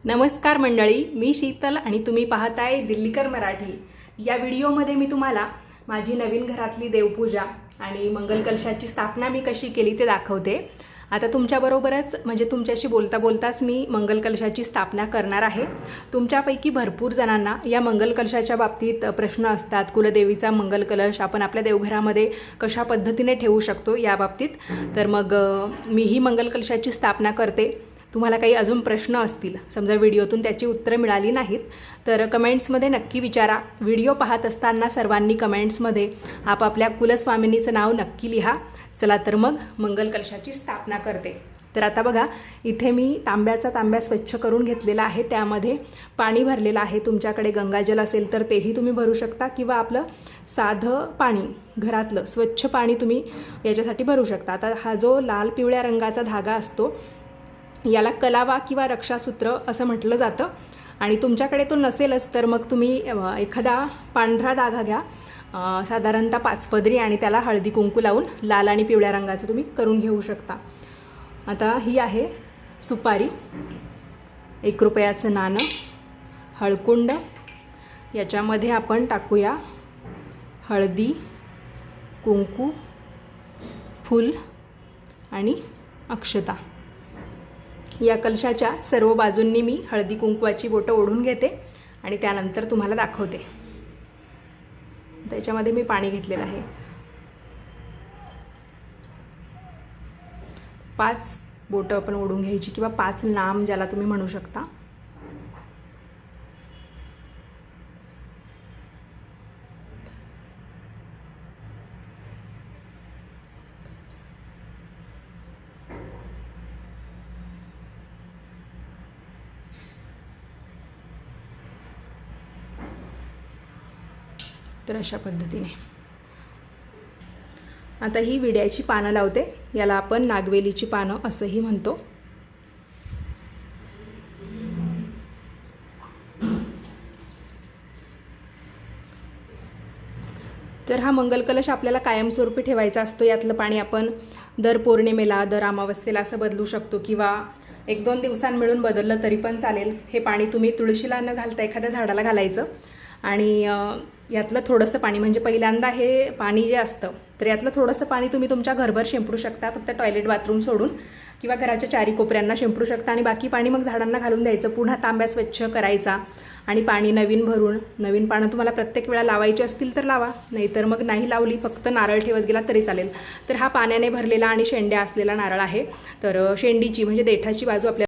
नमस्कार मंडळी, मी शीतल आणि तुम्ही पाहताय दिल्लीकर मराठी। या व्हिडिओमध्ये मी तुम्हाला माझी नवीन घरातली देवपूजा आणि मंगल कलशाची स्थापना मी कशी केली ते दाखवते। आता तुमच्याबरोबरच म्हणजे तुमच्याशी बोलता बोलताच मी मंगल कलशाची स्थापना करणार आहे। तुमच्यापैकी भरपूर जणांना या मंगल कलशाच्या बाबतीत प्रश्न असतात। कुलदेवीचा मंगल कलश आपण आपल्या देवघरामध्ये कशा पद्धतीने ठेवू शकतो या बाबतीत। तर मग मी ही मंगल कलशाची स्थापना करते। तुम्हाला काही अजून प्रश्न असतील, समजा व्हिडिओतून त्याची उत्तरं मिळाली नाहीत तर कमेंट्समध्ये नक्की विचारा। व्हिडिओ पाहत असताना सर्वांनी कमेंट्समध्ये आपापल्या कुलस्वामिनीचं नाव नक्की लिहा। चला तर मग मंगल कलशाची स्थापना करते। तर आता बघा, इथे मी तांब्या स्वच्छ करून घेतलेला आहे। त्यामध्ये पाणी भरलेलं आहे। तुमच्याकडे गंगाजल असेल तर तेही तुम्ही भरू शकता किंवा आपलं साधं पाणी घरातलं स्वच्छ पाणी तुम्ही याच्यासाठी भरू शकता। आता हा जो लाल पिवळ्या रंगाचा धागा असतो याला कलावा किंवा रक्षासूत्र असं म्हटलं जातं। आणि तुमच्याकडे तो नसेलच तर मग तुम्ही एखादा पांढरा धागा घ्या, साधारणतः 5 पदरी, आणि त्याला हळदी कुंकू लावून लाल आणि पिवळ्या रंगाचं तुम्ही करून घेऊ शकता। आता ही आहे सुपारी, 1 रुपयाचं नाणं, हळकुंड, याच्यामध्ये आपण टाकूया हळदी, कुंकू, फूल आणि अक्षता। या कलशाच्या सर्व बाजूंनी मी हळदी कुंकवाची बोटं ओढून घेते आणि त्यानंतर तुम्हाला दाखवते। त्याच्यामध्ये मी पाणी घेतलेलं आहे। 5 बोटं आपण ओढून घ्यायची किंवा 5 नाम ज्याला तुम्ही म्हणू शकता। तर अशा पद्धतीने आता ही विड्याची पानं लावते। याला आपण नागवेलीची पानं असंही म्हणतो। तर हा मंगल कलश आपल्याला कायमस्वरूपी ठेवायचा असतो। यातलं पाणी आपण दर पौर्णिमेला, दर अमावस्येला असं बदलू शकतो किंवा 1-2 दिवसांमिळून बदललं तरी पण चालेल। हे पाणी तुम्ही तुळशीला न घालता एखाद्या झाडाला घालायचं आणि यातलं थोडंसं पाणी म्हणजे पहिल्यांदा हे पाणी जे असतं तर यातलं थोडंसं पाणी तुम्ही तुमच्या घरभर शिंपडू शकता, फक्त टॉयलेट बाथरूम सोडून, किंवा घराच्या चारी कोपऱ्यांना शिंपडू शकता आणि बाकी पाणी मग झाडांना घालून द्यायचं। पुन्हा तांब्या स्वच्छ करायचा आणि पाणी नवीन भरून, नवीन पानं तुम्हाला प्रत्येक वेळा लावायची असतील तर लावा, नाहीतर मग नाही लावली, फक्त नारळ ठेवत गेला तरी चालेल। तर हा पाण्याने भरलेला आणि शेंड्या असलेला नारळ आहे। तर शेंडीची म्हणजे देठाची बाजू आपल्याला